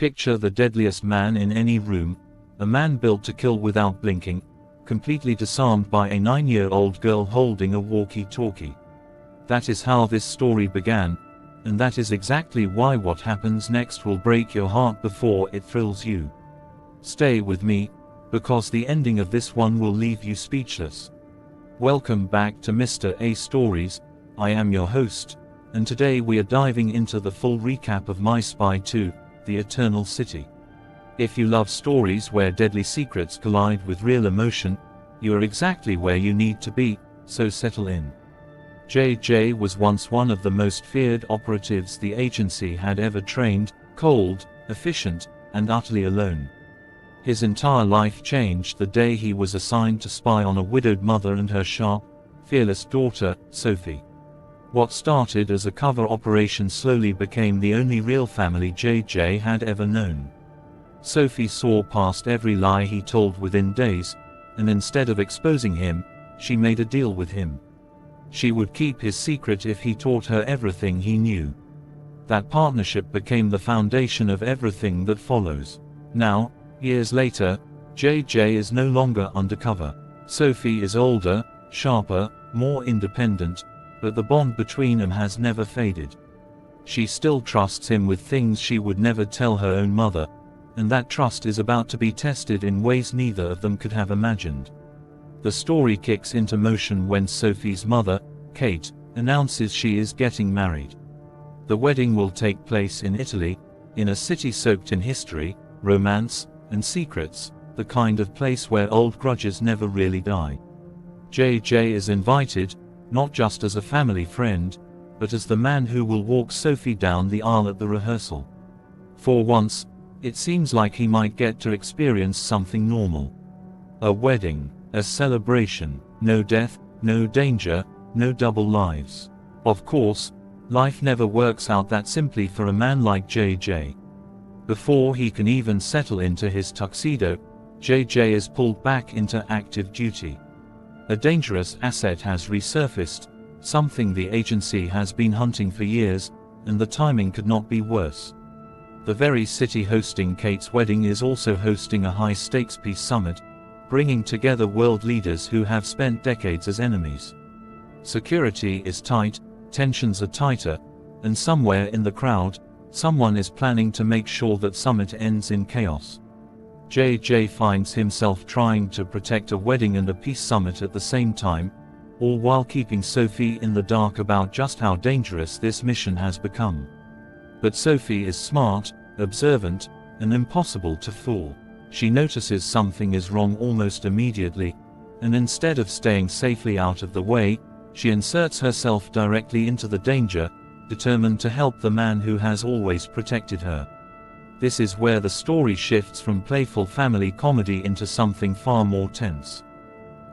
Picture the deadliest man in any room, a man built to kill without blinking, completely disarmed by a 9-year-old girl holding a walkie-talkie. That is how this story began, and that is exactly why what happens next will break your heart before it thrills you. Stay with me, because the ending of this one will leave you speechless. Welcome back to Mr. A Stories. I am your host, and today we are diving into the full recap of My Spy 2, The Eternal City. If you love stories where deadly secrets collide with real emotion, you are exactly where you need to be, so settle in. JJ was once one of the most feared operatives the agency had ever trained, cold, efficient, and utterly alone. His entire life changed the day he was assigned to spy on a widowed mother and her sharp, fearless daughter, Sophie. What started as a cover operation slowly became the only real family JJ had ever known. Sophie saw past every lie he told within days, and instead of exposing him, she made a deal with him. She would keep his secret if he taught her everything he knew. That partnership became the foundation of everything that follows. Now, years later, JJ is no longer undercover. Sophie is older, sharper, more independent, but the bond between them has never faded. She still trusts him with things she would never tell her own mother, and that trust is about to be tested in ways neither of them could have imagined. The story kicks into motion when Sophie's mother, Kate, announces she is getting married. The wedding will take place in Italy, in a city soaked in history, romance, and secrets, the kind of place where old grudges never really die. JJ is invited, not just as a family friend, but as the man who will walk Sophie down the aisle at the rehearsal. For once, it seems like he might get to experience something normal. A wedding, a celebration, no death, no danger, no double lives. Of course, life never works out that simply for a man like JJ. Before he can even settle into his tuxedo, JJ is pulled back into active duty. A dangerous asset has resurfaced, something the agency has been hunting for years, and the timing could not be worse. The very city hosting Kate's wedding is also hosting a high-stakes peace summit, bringing together world leaders who have spent decades as enemies. Security is tight, tensions are tighter, and somewhere in the crowd, someone is planning to make sure that summit ends in chaos. JJ finds himself trying to protect a wedding and a peace summit at the same time, all while keeping Sophie in the dark about just how dangerous this mission has become. But Sophie is smart, observant, and impossible to fool. She notices something is wrong almost immediately, and instead of staying safely out of the way, she inserts herself directly into the danger, determined to help the man who has always protected her. This is where the story shifts from playful family comedy into something far more tense.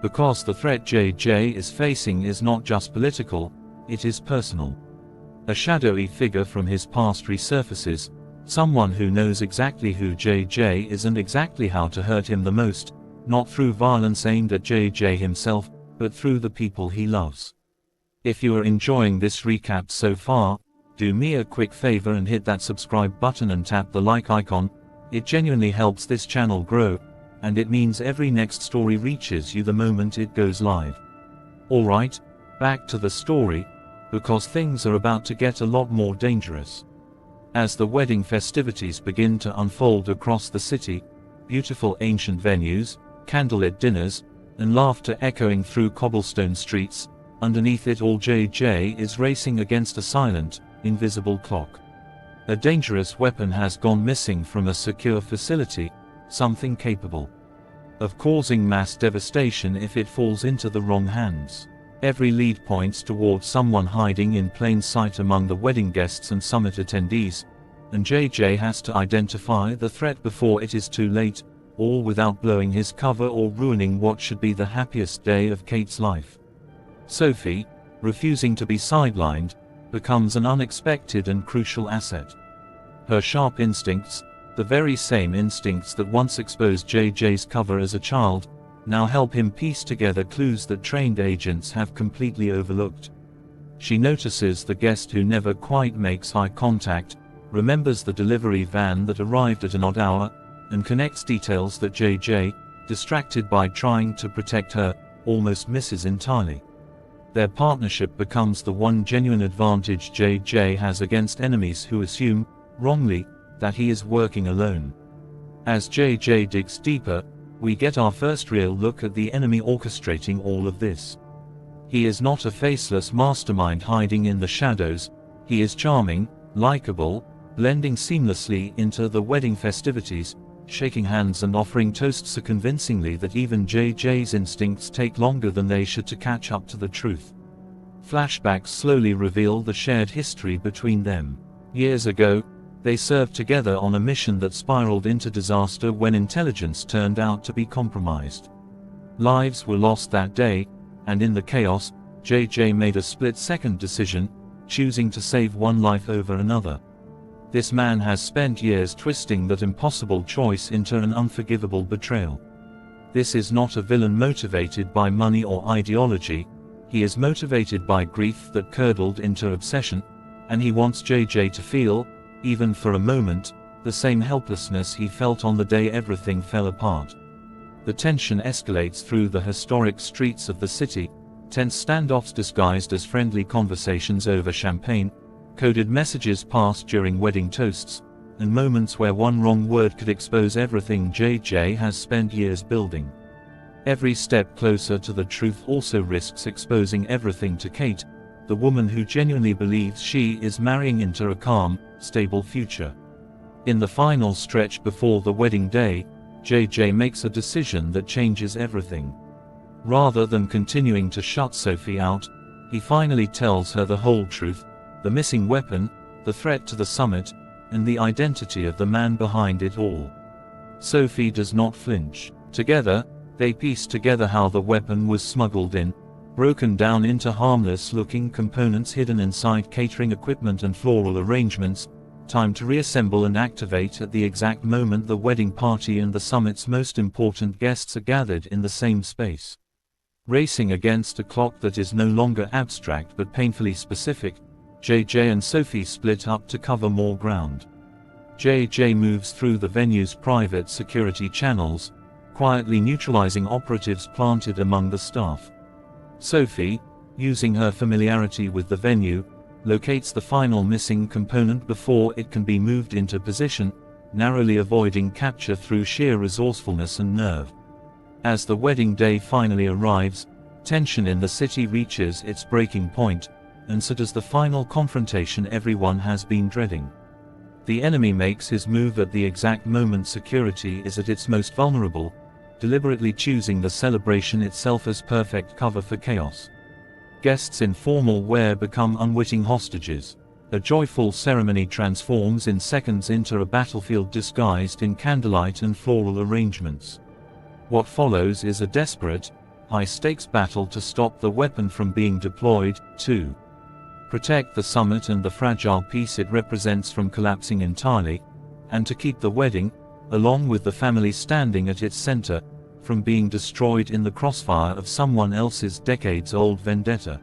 Because the threat JJ is facing is not just political, it is personal. A shadowy figure from his past resurfaces, someone who knows exactly who JJ is and exactly how to hurt him the most, not through violence aimed at JJ himself, but through the people he loves. If you are enjoying this recap so far, do me a quick favor and hit that subscribe button and tap the like icon. It genuinely helps this channel grow, and it means every next story reaches you the moment it goes live. Alright, back to the story, because things are about to get a lot more dangerous. As the wedding festivities begin to unfold across the city, beautiful ancient venues, candlelit dinners, and laughter echoing through cobblestone streets, underneath it all JJ is racing against a silent, invisible clock. A dangerous weapon has gone missing from a secure facility, something capable of causing mass devastation if it falls into the wrong hands. Every lead points towards someone hiding in plain sight among the wedding guests and summit attendees, and JJ has to identify the threat before it is too late, all without blowing his cover or ruining what should be the happiest day of Kate's life. Sophie, refusing to be sidelined, becomes an unexpected and crucial asset. Her sharp instincts, the very same instincts that once exposed JJ's cover as a child, now help him piece together clues that trained agents have completely overlooked. She notices the guest who never quite makes eye contact, remembers the delivery van that arrived at an odd hour, and connects details that JJ, distracted by trying to protect her, almost misses entirely. Their partnership becomes the one genuine advantage JJ has against enemies who assume, wrongly, that he is working alone. As JJ digs deeper, we get our first real look at the enemy orchestrating all of this. He is not a faceless mastermind hiding in the shadows. He is charming, likable, blending seamlessly into the wedding festivities, shaking hands and offering toasts so convincingly that even JJ's instincts take longer than they should to catch up to the truth. Flashbacks slowly reveal the shared history between them. Years ago, they served together on a mission that spiraled into disaster when intelligence turned out to be compromised. Lives were lost that day, and in the chaos, JJ made a split-second decision, choosing to save one life over another. This man has spent years twisting that impossible choice into an unforgivable betrayal. This is not a villain motivated by money or ideology. He is motivated by grief that curdled into obsession, and he wants JJ to feel, even for a moment, the same helplessness he felt on the day everything fell apart. The tension escalates through the historic streets of the city, tense standoffs disguised as friendly conversations over champagne, coded messages passed during wedding toasts, and moments where one wrong word could expose everything JJ has spent years building. Every step closer to the truth also risks exposing everything to Kate, the woman who genuinely believes she is marrying into a calm, stable future. In the final stretch before the wedding day, JJ makes a decision that changes everything. Rather than continuing to shut Sophie out, he finally tells her the whole truth: the missing weapon, the threat to the summit, and the identity of the man behind it all. Sophie does not flinch. Together, they piece together how the weapon was smuggled in, broken down into harmless-looking components hidden inside catering equipment and floral arrangements, time to reassemble and activate at the exact moment the wedding party and the summit's most important guests are gathered in the same space. Racing against a clock that is no longer abstract but painfully specific, JJ and Sophie split up to cover more ground. JJ moves through the venue's private security channels, quietly neutralizing operatives planted among the staff. Sophie, using her familiarity with the venue, locates the final missing component before it can be moved into position, narrowly avoiding capture through sheer resourcefulness and nerve. As the wedding day finally arrives, tension in the city reaches its breaking point, and so does the final confrontation everyone has been dreading. The enemy makes his move at the exact moment security is at its most vulnerable, deliberately choosing the celebration itself as perfect cover for chaos. Guests in formal wear become unwitting hostages. A joyful ceremony transforms in seconds into a battlefield disguised in candlelight and floral arrangements. What follows is a desperate, high-stakes battle to stop the weapon from being deployed, to protect the summit and the fragile piece it represents from collapsing entirely, and to keep the wedding, along with the family standing at its center, from being destroyed in the crossfire of someone else's decades-old vendetta.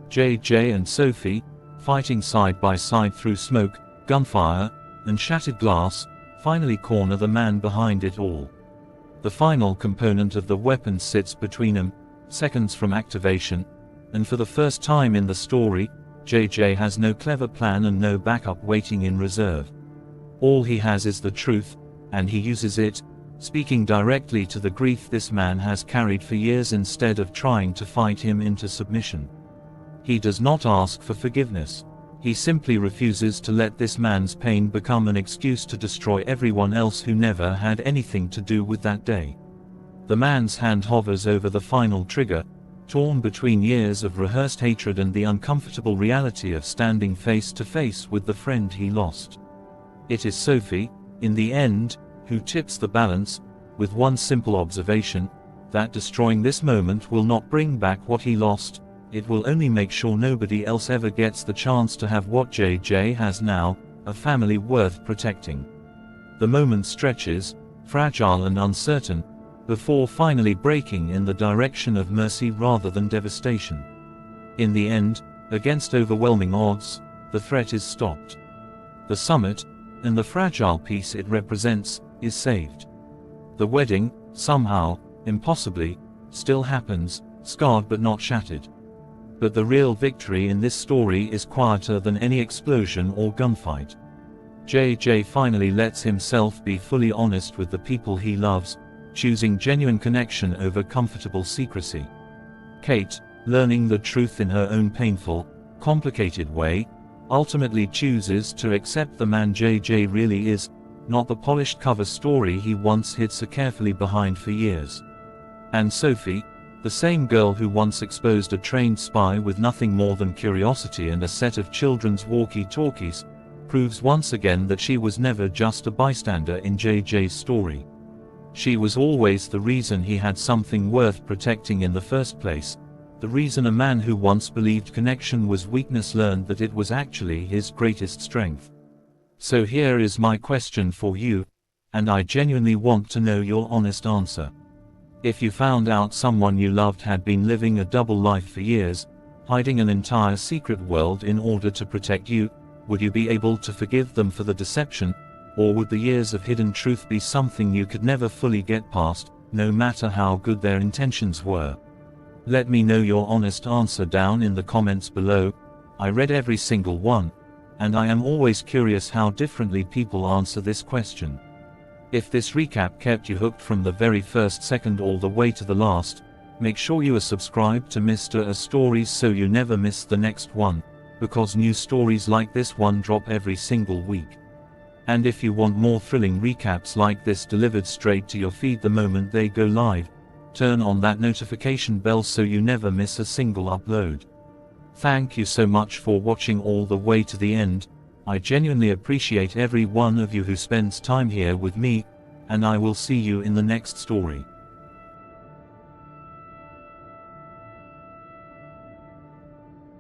JJ and Sophie, fighting side by side through smoke, gunfire, and shattered glass, finally corner the man behind it all. The final component of the weapon sits between them, seconds from activation, and for the first time in the story, JJ has no clever plan and no backup waiting in reserve. All he has is the truth, and he uses it, speaking directly to the grief this man has carried for years instead of trying to fight him into submission. He does not ask for forgiveness. He simply refuses to let this man's pain become an excuse to destroy everyone else who never had anything to do with that day. The man's hand hovers over the final trigger, torn between years of rehearsed hatred and the uncomfortable reality of standing face to face with the friend he lost. It is Sophie, in the end, who tips the balance, with one simple observation: that destroying this moment will not bring back what he lost, it will only make sure nobody else ever gets the chance to have what JJ has now, a family worth protecting. The moment stretches, fragile and uncertain, before finally breaking in the direction of mercy rather than devastation. In the end, against overwhelming odds, the threat is stopped. The summit, and the fragile peace it represents, is saved. The wedding, somehow, impossibly, still happens, scarred but not shattered. But the real victory in this story is quieter than any explosion or gunfight. JJ finally lets himself be fully honest with the people he loves, choosing genuine connection over comfortable secrecy. Kate, learning the truth in her own painful, complicated way, ultimately chooses to accept the man JJ really is, not the polished cover story he once hid so carefully behind for years. And Sophie, the same girl who once exposed a trained spy with nothing more than curiosity and a set of children's walkie-talkies, proves once again that she was never just a bystander in JJ's story. She was always the reason he had something worth protecting in the first place, the reason a man who once believed connection was weakness learned that it was actually his greatest strength. So here is my question for you, and I genuinely want to know your honest answer. If you found out someone you loved had been living a double life for years, hiding an entire secret world in order to protect you, would you be able to forgive them for the deception, or would the years of hidden truth be something you could never fully get past, no matter how good their intentions were? Let me know your honest answer down in the comments below. I read every single one, and I am always curious how differently people answer this question. If this recap kept you hooked from the very first second all the way to the last, make sure you are subscribed to Mr. A Stories so you never miss the next one, because new stories like this one drop every single week. And if you want more thrilling recaps like this delivered straight to your feed the moment they go live, turn on that notification bell so you never miss a single upload. Thank you so much for watching all the way to the end. I genuinely appreciate every one of you who spends time here with me, and I will see you in the next story.